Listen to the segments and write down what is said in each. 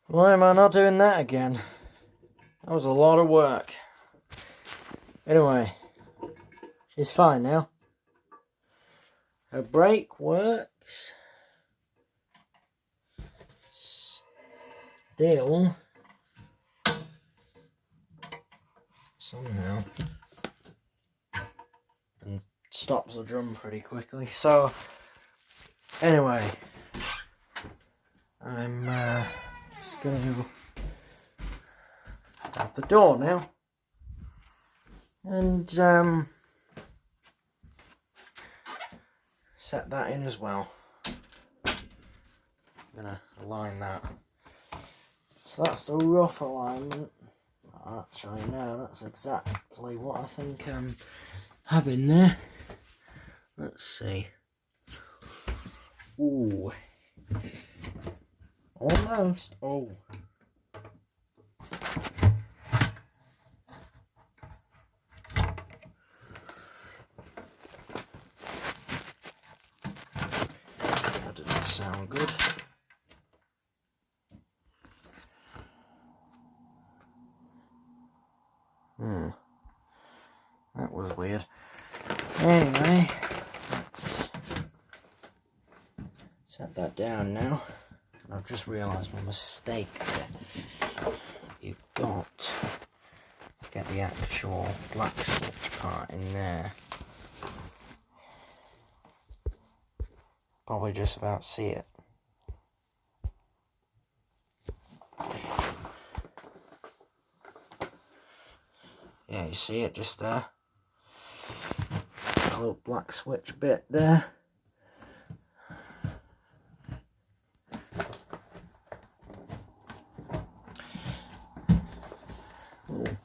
Why am I not doing that again? That was a lot of work. Anyway, she's fine now. Her brake works. Still, somehow, and stops the drum pretty quickly. So, anyway, I'm just gonna out the door now, and set that in as well. I'm gonna align that. So that's the rough alignment. Actually, no, that's exactly what I think I'm having there. Let's see. Ooh. Almost. Oh. That didn't sound good. That was weird. Anyway, let's set that down now. I've just realised my mistake there. You've got to get the actual black switch part in there. Probably just about see it. Yeah, you see it just there. A little black switch bit there. Little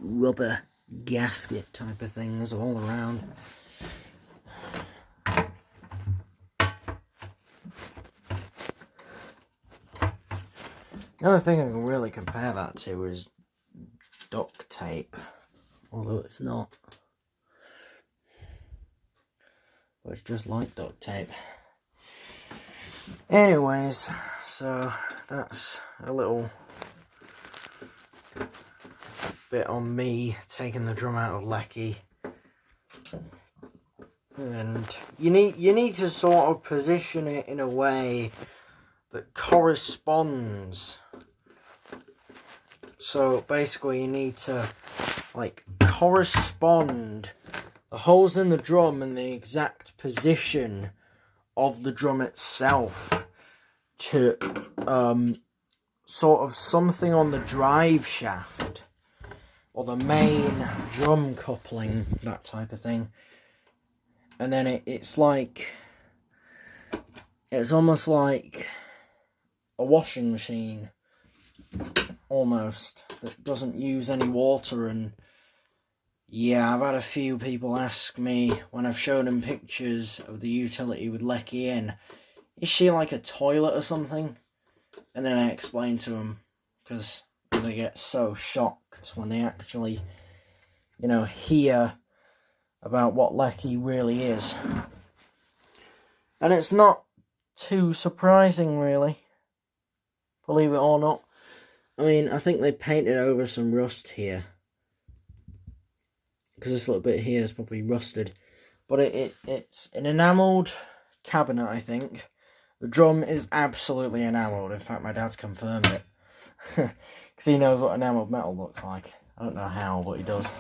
rubber gasket type of things all around. The only thing I can really compare that to is duct tape, although it's not. But it's just like duct tape. Anyways, so that's a little bit on me taking the drum out of Leccy. And you need to sort of position it in a way that corresponds. So basically you need to like correspond the holes in the drum and the exact position of the drum itself to sort of something on the drive shaft or the main drum coupling, that type of thing. And then it's like, it's almost like a washing machine almost that doesn't use any water. And yeah, I've had a few people ask me when I've shown them pictures of the utility with Leccy in, is she like a toilet or something? And then I explain to them, because they get so shocked when they actually, you know, hear about what Leccy really is. And it's not too surprising, really, believe it or not. I mean, I think they painted over some rust here, because this little bit here is probably rusted. But it's an enamelled cabinet, I think. The drum is absolutely enamelled. In fact, my dad's confirmed it. Because he knows what enamelled metal looks like. I don't know how, but he does.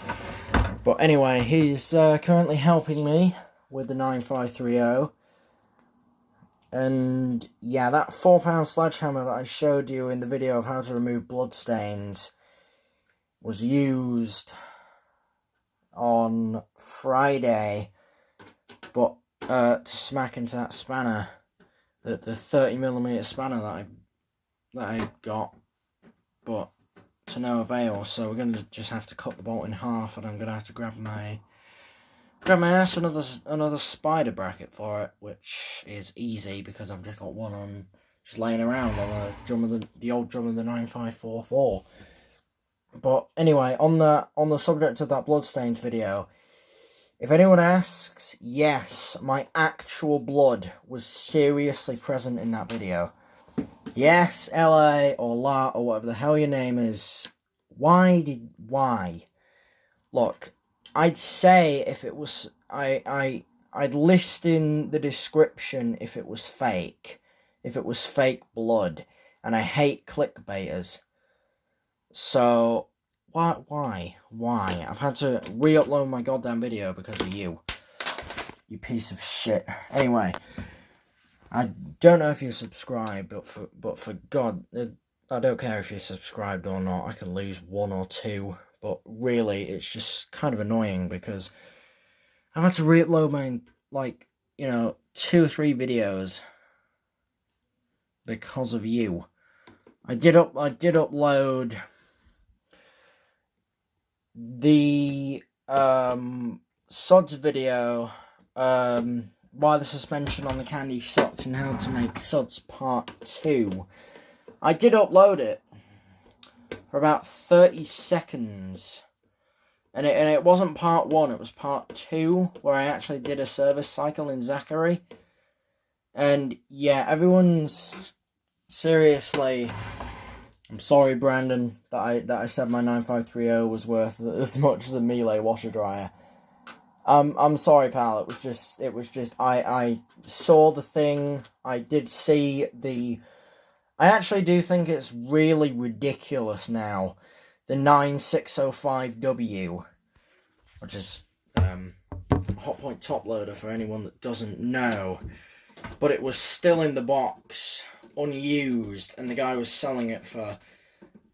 But anyway, he's currently helping me with the 9530. And yeah, that £4 sledgehammer that I showed you in the video of how to remove bloodstains was used on Friday, but to smack into that spanner, the 30mm spanner that I got, but to no avail. So we're gonna just have to cut the bolt in half, and I'm gonna have to grab my ass another spider bracket for it, which is easy because I've just got one on just laying around on a drum of the old drum of the 9544. But anyway, on the subject of that bloodstains video, if anyone asks, yes, my actual blood was seriously present in that video. Yes, LA or La or whatever the hell your name is. Why? Look, I'd say if it was, I'd list in the description if it was fake blood, and I hate clickbaiters. So, why? I've had to re-upload my goddamn video because of you piece of shit. Anyway, I don't know if you're subscribed, but for God, I don't care if you're subscribed or not. I can lose 1 or 2, but really, it's just kind of annoying because I've had to re-upload my, 2 or 3 videos because of you. I did upload the Sods video, why the suspension on the candy sucks and how to make Sods part 2. I did upload it for about 30 seconds. And it wasn't part 1, it was part 2, where I actually did a service cycle in Zachary. And yeah, everyone's seriously, I'm sorry, Brandon, that I said my 9530 was worth as much as a Miele washer dryer. I'm sorry, pal. It was just I saw the thing. I did see the. I actually do think it's really ridiculous now. The 9605W, which is Hotpoint top loader for anyone that doesn't know, but it was still in the box, unused, and the guy was selling it for.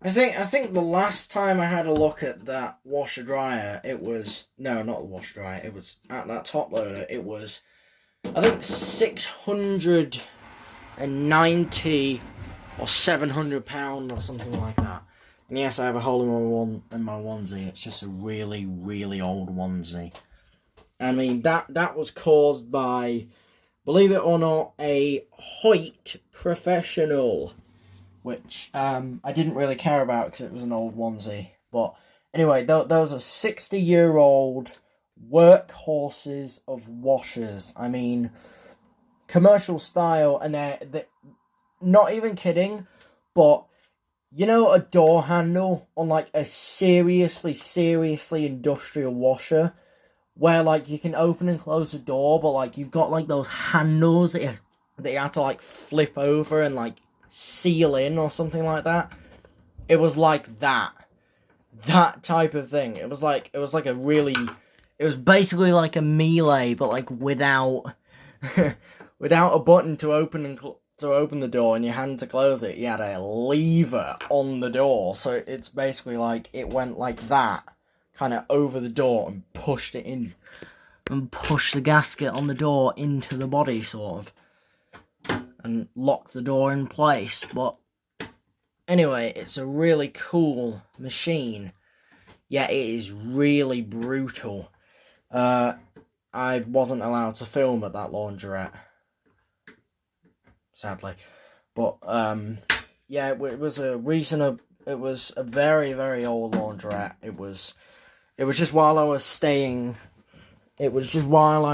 I think the last time I had a look at that washer dryer, it was no, not the washer dryer. It was at that top loader. It was, I think, £690 or £700 or something like that. And yes, I have a hole in my onesie. It's just a really, really old onesie. I mean, that was caused by, believe it or not, a Hoyt Professional, which I didn't really care about because it was an old onesie. But anyway, those are 60-year-old workhorses of washers. I mean, commercial style, and they're not even kidding, but you know a door handle on like a seriously industrial washer, where like you can open and close the door, but like you've got like those handles that you have to like flip over and like seal in or something like that. It was like that type of thing. It was basically like a Miele, but like without without a button to open the door and your hand to close it. You had a lever on the door, so it's basically like it went like that, kind of over the door and pushed it in and pushed the gasket on the door into the body, sort of, and locked the door in place. But anyway, it's a really cool machine. Yeah, it is really brutal. I wasn't allowed to film at that laundrette, sadly. But yeah, it was a very, very old laundrette. It was just while I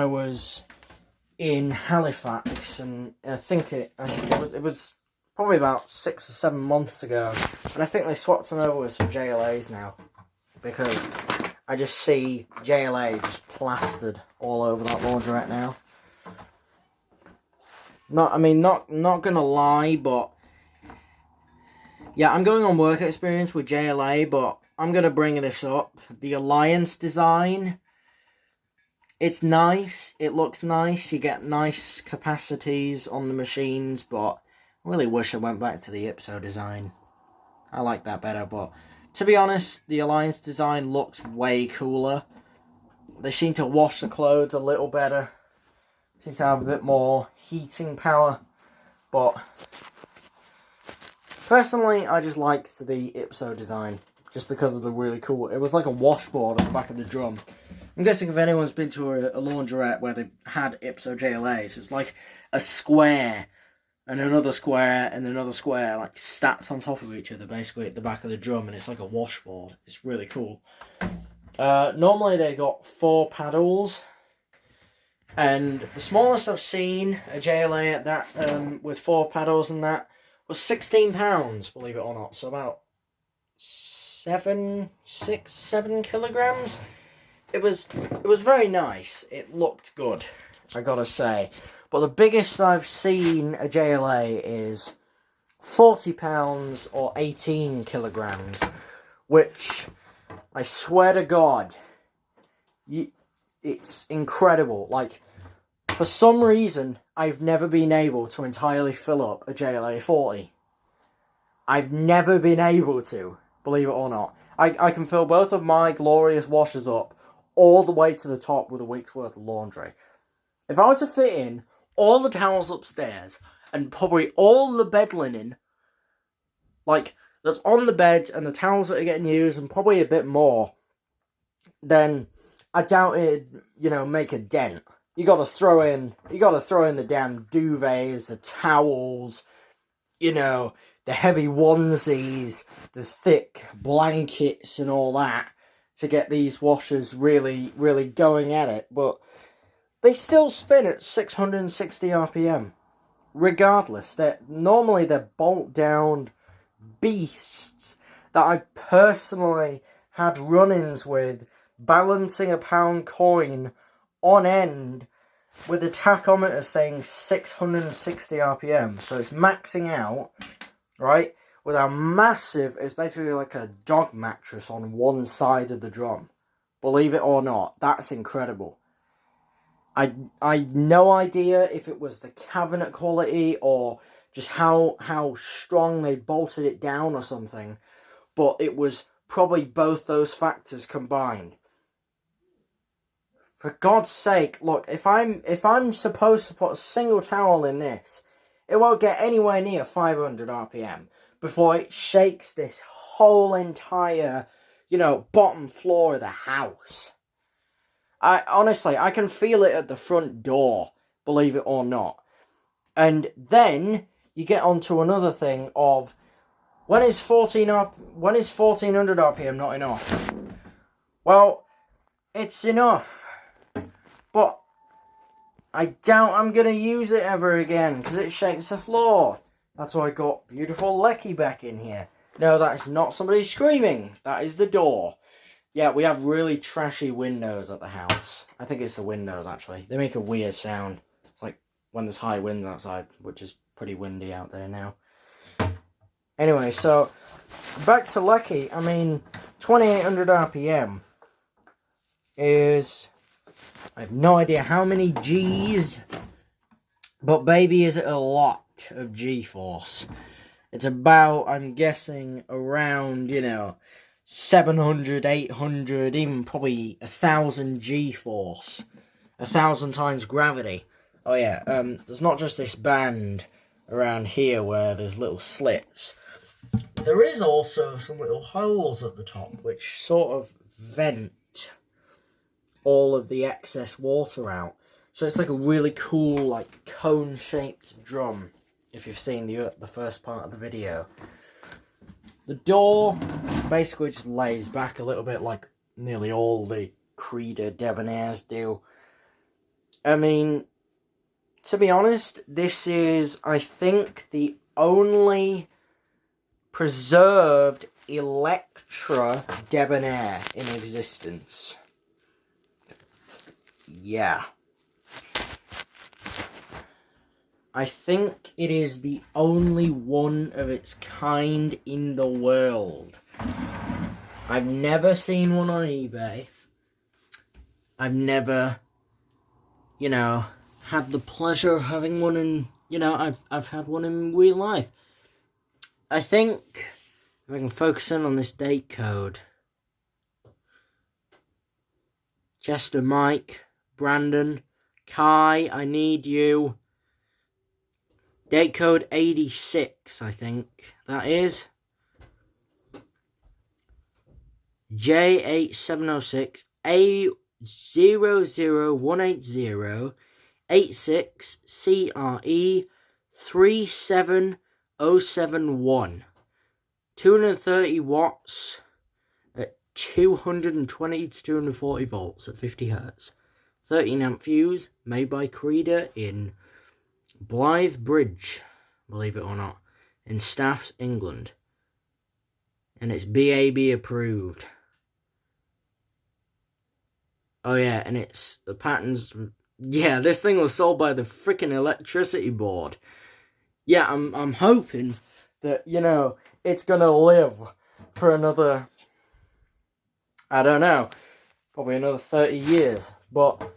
was in Halifax, and I think it was probably about 6 or 7 months ago, and I think they swapped them over with some JLAs now, because I just see JLA just plastered all over that laundrette now. Not gonna lie, but yeah, I'm going on work experience with JLA, but I'm gonna bring this up. The Alliance design, it's nice, it looks nice, you get nice capacities on the machines, but I really wish I went back to the Ipso design. I like that better, but to be honest, the Alliance design looks way cooler. They seem to wash the clothes a little better, seem to have a bit more heating power, but personally, I just liked the Ipso design, just because of the really cool, it was like a washboard at the back of the drum. I'm guessing if anyone's been to a laundrette where they've had Ipso JLAs, it's like a square, and another square, and another square, like stacked on top of each other, basically at the back of the drum, and it's like a washboard. It's really cool. Normally they got 4 paddles, and the smallest I've seen a JLA at that, with 4 paddles and that, was £16, believe it or not. So about 7 kilograms. It was very nice. It looked good, I gotta say. But the biggest I've seen a JLA is £40 or 18 kilograms, which I swear to God, it's incredible. Like, for some reason, I've never been able to entirely fill up a JLA 40. I've never been able to, believe it or not. I can fill both of my glorious washers up all the way to the top with a week's worth of laundry. If I were to fit in all the towels upstairs and probably all the bed linen, like, that's on the bed and the towels that are getting used and probably a bit more, then I doubt it'd, make a dent. You gotta throw in the damn duvets, the towels, the heavy onesies, the thick blankets and all that to get these washers really, really going at it. But they still spin at 660 RPM. Regardless, they're bolt-down beasts that I personally had run-ins with, balancing a pound coin on end with the tachometer saying 660 RPM. So it's maxing out, right, with a massive, it's basically like a dog mattress on one side of the drum. Believe it or not, that's incredible. I had no idea if it was the cabinet quality or just how strong they bolted it down or something, but it was probably both those factors combined. For God's sake, look, if I'm supposed to put a single towel in this, it won't get anywhere near 500 RPM before it shakes this whole entire, bottom floor of the house. Honestly, I can feel it at the front door, believe it or not. And then you get onto another thing of, when is 1400 RPM not enough? Well, it's enough. But I doubt I'm going to use it ever again, because it shakes the floor. That's why I got beautiful Leccy back in here. No, that is not somebody screaming. That is the door. Yeah, we have really trashy windows at the house. I think it's the windows, actually. They make a weird sound. It's like when there's high winds outside, which is pretty windy out there now. Anyway, so back to Leccy. 2800 RPM is, I have no idea how many G's, but baby, is it a lot of G-force. It's about, I'm guessing, around, 700, 800, even probably 1,000 G-force. 1,000 times gravity. Oh yeah, there's not just this band around here where there's little slits. There is also some little holes at the top which sort of vent all of the excess water out. So it's like a really cool, like, cone-shaped drum, if you've seen the first part of the video. The door basically just lays back a little bit like nearly all the Creeder Debonairs do. To be honest, this is, I think, the only preserved Electra Debonair in existence. Yeah. I think it is the only one of its kind in the world. I've never seen one on eBay. I've never, had the pleasure of having one in, I've had one in real life. I think, if I can focus in on this date code. Chester, Mike, Brandon, Kai, I need you. Date code 86, I think that is. J8706 A00180 86 CRE 37071. 230 watts at 220 to 240 volts at 50 hertz. 13 amp fuse, made by Creeder in Blythe Bridge, believe it or not. in Staffs, England. And it's BAB approved. Oh yeah, and it's the patterns. Yeah, this thing was sold by the freaking electricity board. Yeah, I'm hoping that, you know, it's gonna live for another, I don't know, probably another 30 years. But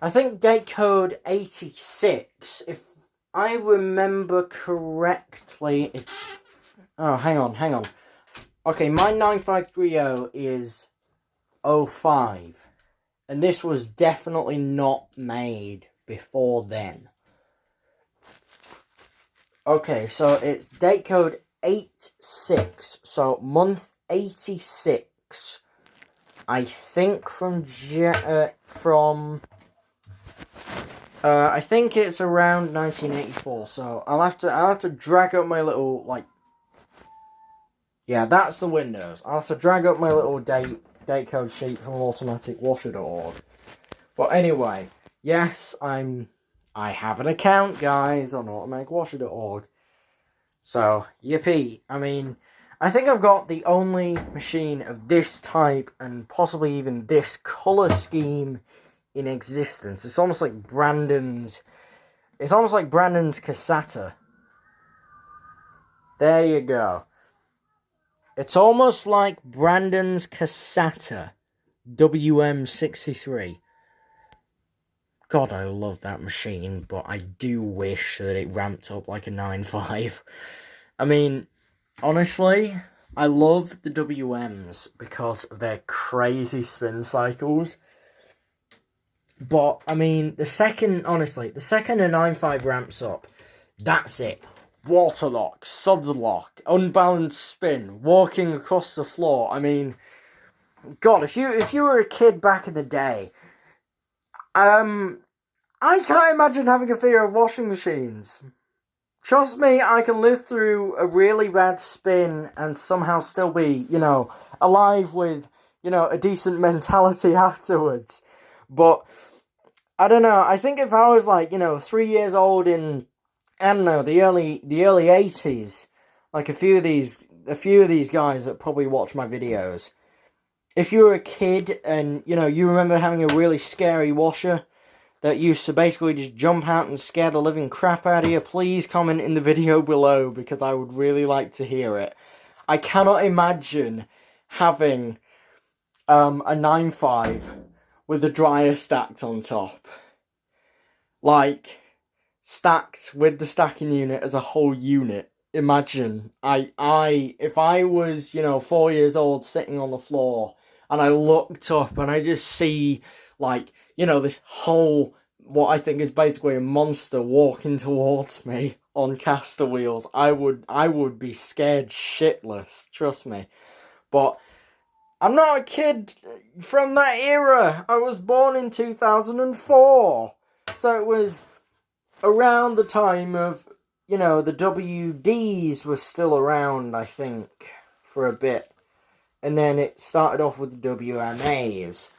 I think date code 86, if I remember correctly, it's... Oh, hang on. Okay, my 9530 is 05. And this was definitely not made before then. Okay, so it's date code 86. So month 86. I think I think it's around 1984. So I'll have to drag up my little, like, yeah, that's the Windows. I'll have to drag up my little date code sheet from automaticwasher.org. But anyway, yes, I have an account, guys, on automaticwasher.org. So, yippee. I mean, I think I've got the only machine of this type and possibly even this colour scheme in existence. It's almost like Brandon's Cassata. There you go. It's almost like Brandon's Cassata WM63. God, I love that machine, but I do wish that it ramped up like a 9.5. I mean, honestly, I love the WMs because of their crazy spin cycles. But, I mean, the second a 9.5 ramps up, that's it. Waterlock, Sudslock, unbalanced spin, walking across the floor. I mean, God, if you were a kid back in the day, I can't imagine having a fear of washing machines. Trust me, I can live through a really bad spin and somehow still be, you know, alive with, you know, a decent mentality afterwards. But I don't know. I think if I was like, you know, 3 years old in, I don't know, the early 80s, like a few of these guys that probably watch my videos, if you were a kid and, you know, you remember having a really scary washer that used to basically just jump out and scare the living crap out of you, please comment in the video below, because I would really like to hear it. I cannot imagine having a 9.5 with the dryer stacked on top. Like, stacked with the stacking unit as a whole unit. Imagine, if I was, you know, 4 years old sitting on the floor and I looked up and I just see, like, you know, this whole, what I think is basically a monster walking towards me on caster wheels, I would be scared shitless, trust me. But I'm not a kid from that era. I was born in 2004. So it was around the time of, you know, the WDs were still around, I think, for a bit. And then it started off with the WMAs,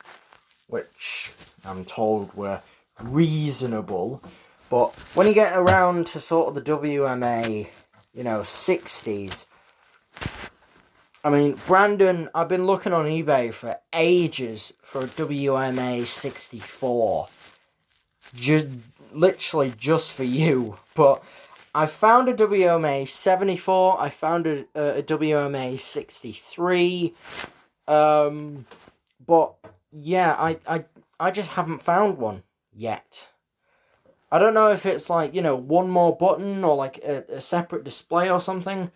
which I'm told were reasonable. But when you get around to sort of the WMA, you know, 60s, I mean, Brandon, I've been looking on eBay for ages for a WMA 64. Literally just for you. But I found a WMA 74, I found a WMA 63, but yeah, I just haven't found one yet. I don't know if it's like, you know, one more button or like a separate display or something,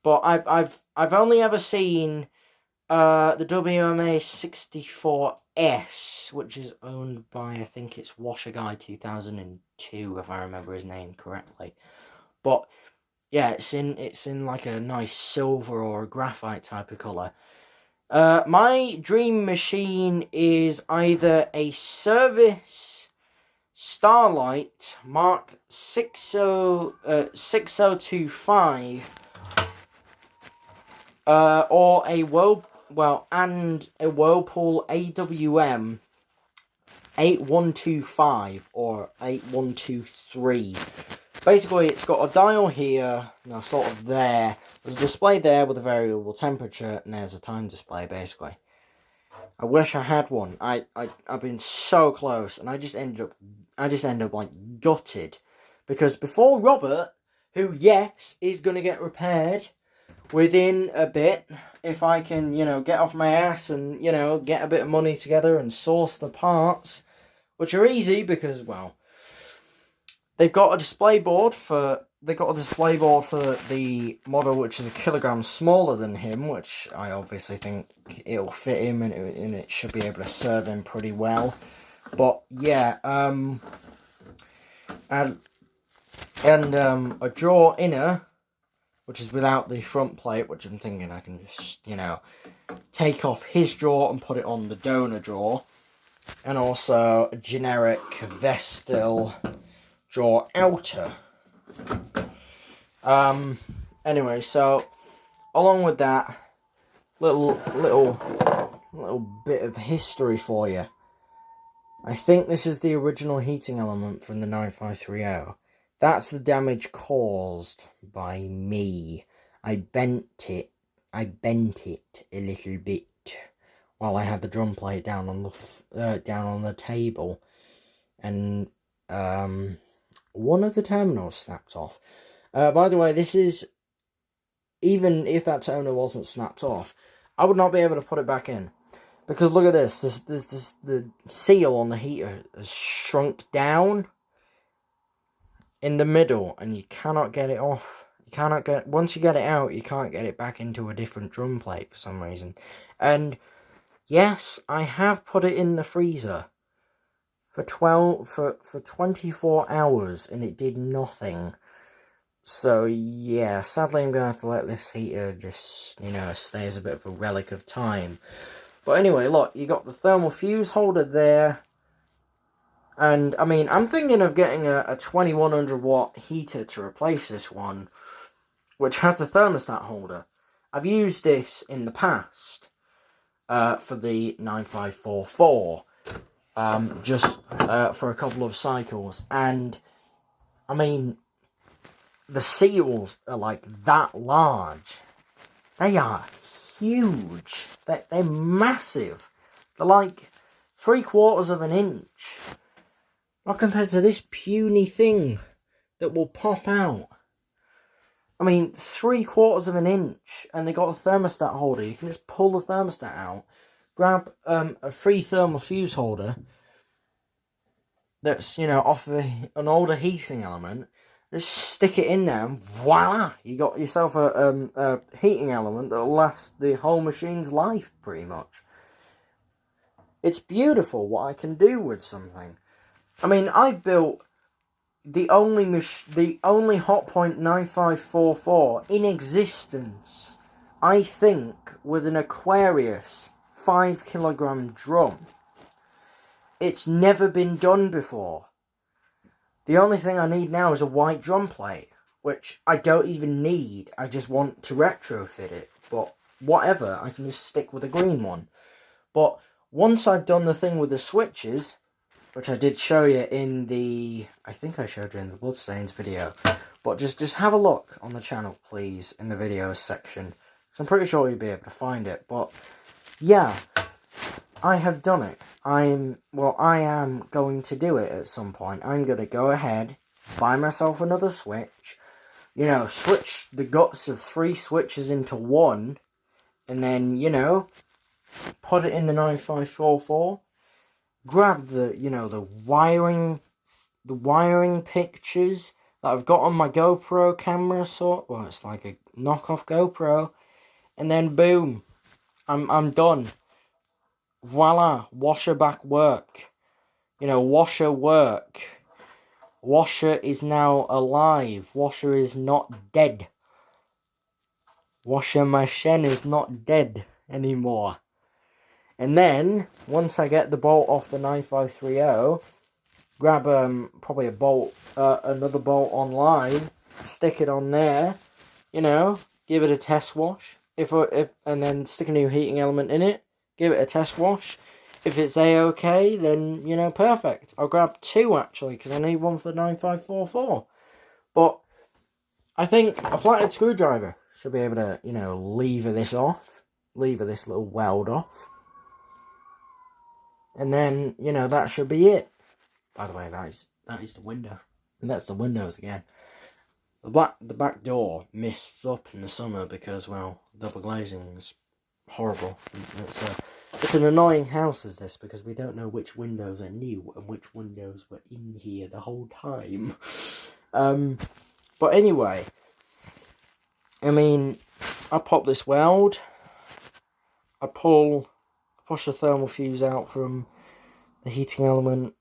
but I've only ever seen the WMA 64S, which is owned by, I think it's Washer Guy 2002, if I remember his name correctly. But yeah, it's in like a nice silver or a graphite type of colour. My dream machine is either a Service Starlight Mark 6025 or a Whirlpool AWM 8125 or 8123. basically it's got a dial here, sort of there. There's a display there with a variable temperature, and there's a time display, basically. I wish I had one. I've been so close, and I just end up like gutted, because before Robert, who yes is gonna get repaired within a bit, if I can, get off my ass and get a bit of money together and source the parts, which are easy because, well, they've got a display board for the model which is a kilogram smaller than him, which I obviously think it'll fit him and it should be able to serve him pretty well. But yeah, and a drawer inner, which is without the front plate, which I'm thinking I can just, take off his drawer and put it on the donor drawer. And also a generic Vestil drawer outer. Anyway, so along with that, little bit of history for you. I think this is the original heating element from the 9530. That's the damage caused by me. I bent it a little bit while I had the drum plate down on the table, and one of the terminals snapped off. By the way, this is, even if that terminal wasn't snapped off, I would not be able to put it back in, because look at this. The seal on the heater has shrunk down in the middle, and you cannot get it off. Once you get it out, you can't get it back into a different drum plate for some reason. And yes, I have put it in the freezer for 24 hours, and it did nothing. So yeah, sadly I'm going to have to let this heater just, stay as a bit of a relic of time. But anyway, look, you got the thermal fuse holder there. And, I mean, I'm thinking of getting a 2100 watt heater to replace this one, which has a thermostat holder. I've used this in the past for the 9544, just for a couple of cycles. And, I mean, the seals are like that large. They are huge. They're massive. They're like 3/4 of an inch. Not compared to this puny thing that will pop out. I mean, 3/4 of an inch, and they got a thermostat holder. You can just pull the thermostat out, grab a free thermal fuse holder that's, off of an older heating element, just stick it in there, and voila! You got yourself a heating element that'll last the whole machine's life, pretty much. It's beautiful what I can do with something. I mean, I built the only Hotpoint 9544 in existence, I think, with an Aquarius 5 kilogram drum. It's never been done before. The only thing I need now is a white drum plate, which I don't even need. I just want to retrofit it. But whatever, I can just stick with a green one. But once I've done the thing with the switches, which I did show you in the, I think I showed you in the Bloodstains video, but just have a look on the channel, please, in the videos section, because I'm pretty sure you'll be able to find it. But yeah, I have done it. I am going to do it at some point. I'm going to go ahead, buy myself another switch, switch the guts of 3 switches into one, and then, put it in the 9544, grab the wiring pictures that I've got on my GoPro camera, well, it's like a knockoff GoPro, and then boom, I'm done. Voila, washer back work. Washer work. Washer is now alive. Washer is not dead. Washer machine is not dead anymore. And then, once I get the bolt off the 9530, grab probably a bolt, another bolt online, stick it on there, give it a test wash, and then stick a new heating element in it, give it a test wash. If it's A-okay, then, perfect. I'll grab 2, actually, because I need one for the 9544. But I think a flathead screwdriver should be able to, you know, lever this off. Lever this little weld off. And then, you know, that should be it. By the way, that is the window. And that's the windows again. The back door mists up in the summer because, well, double glazing is horrible. It's an annoying house as this, because we don't know which windows are new and which windows were in here the whole time. But anyway, I mean, I pop this weld. I push the thermal fuse out from the heating element.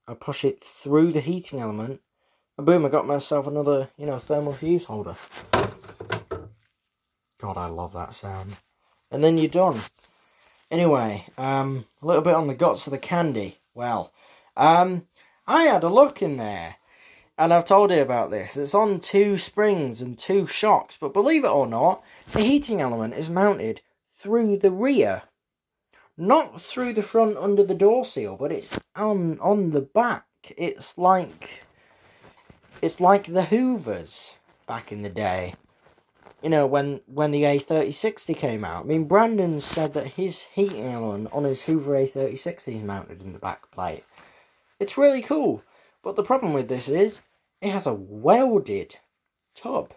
I push it through the heating element. And boom, I got myself another, you know, thermal fuse holder. God, I love that sound. And then you're done. Anyway, a little bit on the guts of the candy. Well, I had a look in there. And I've told you about this. It's on 2 springs and 2 shocks. But believe it or not, the heating element is mounted through the rear. Not through the front under the door seal, but it's on the back. It's like the Hoovers back in the day. You know, when the A3060 came out. I mean, Brandon said that his heating element on his Hoover A3060 is mounted in the back plate. It's really cool. But the problem with this is, it has a welded tub.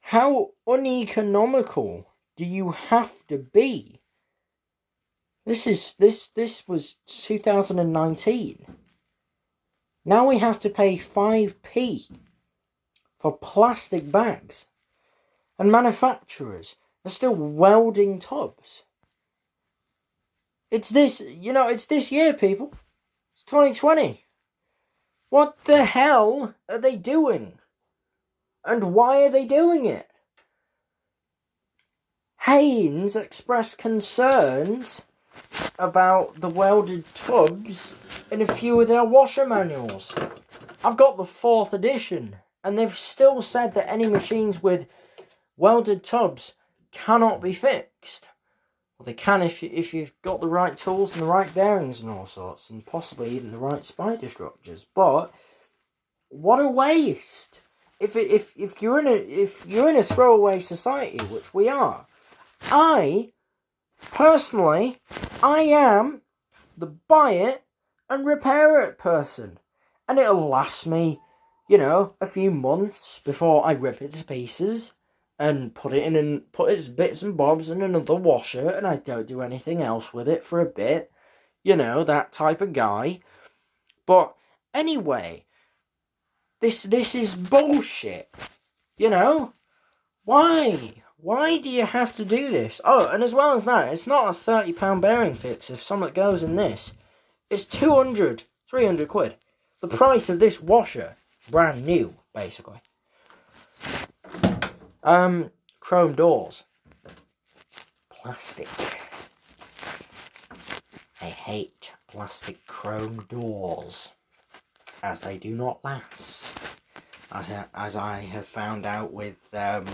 How uneconomical do you have to be? This was 2019. Now we have to pay 5p for plastic bags. And manufacturers are still welding tubs. It's this year, people. It's 2020. What the hell are they doing? And why are they doing it? Haynes expressed concerns about the welded tubs in a few of their washer manuals. I've got the 4th edition, and they've still said that any machines with welded tubs cannot be fixed. Well, they can if you've got the right tools and the right bearings and all sorts, and possibly even the right spider structures. But what a waste! If you're in a throwaway society, which we are, I am the buy it and repair it person, and it'll last me, you know, a few months before I rip it to pieces and put its bits and bobs in another washer, and I don't do anything else with it for a bit. You know, that type of guy. But anyway, this is bullshit. You know? Why? Why do you have to do this? Oh, and as well as that, it's not a £30 bearing fix if something goes in this. It's 200, 300 quid. The price of this washer. Brand new, basically. Chrome doors. Plastic. I hate plastic chrome doors, as they do not last. As I have found out with a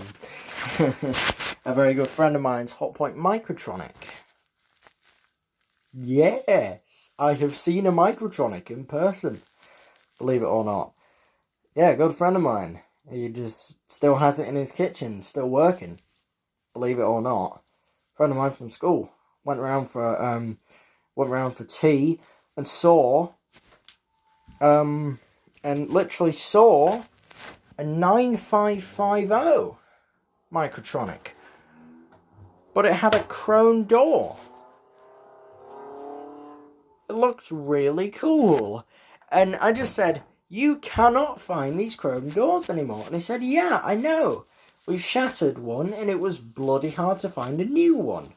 very good friend of mine's Hotpoint Microtronic. Yes, I have seen a Microtronic in person, believe it or not. Yeah, a good friend of mine. He just still has it in his kitchen, still working, believe it or not. Friend of mine from school went round for tea and saw literally saw a 9550 Microtronic, but it had a chrome door. It looked really cool, and I just said, you cannot find these chrome doors anymore. And he said, yeah, I know. We've shattered one, and it was bloody hard to find a new one.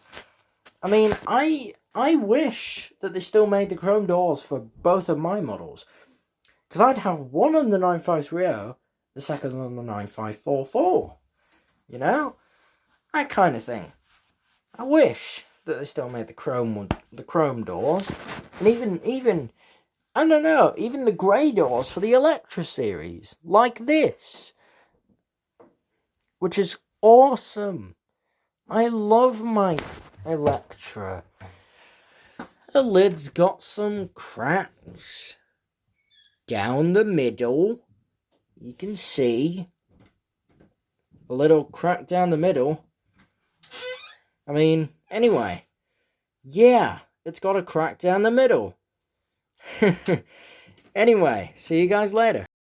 I mean, I wish that they still made the chrome doors for both of my models. Because I'd have one on the 9530, the second on the 9544. You know? That kind of thing. I wish that they still made the chrome doors. And even I don't know, even the grey doors for the Electra series, like this, which is awesome. I love my Electra. The lid's got some cracks. down the middle, you can see a little crack down the middle. I mean, anyway, yeah, it's got a crack down the middle. Anyway, see you guys later.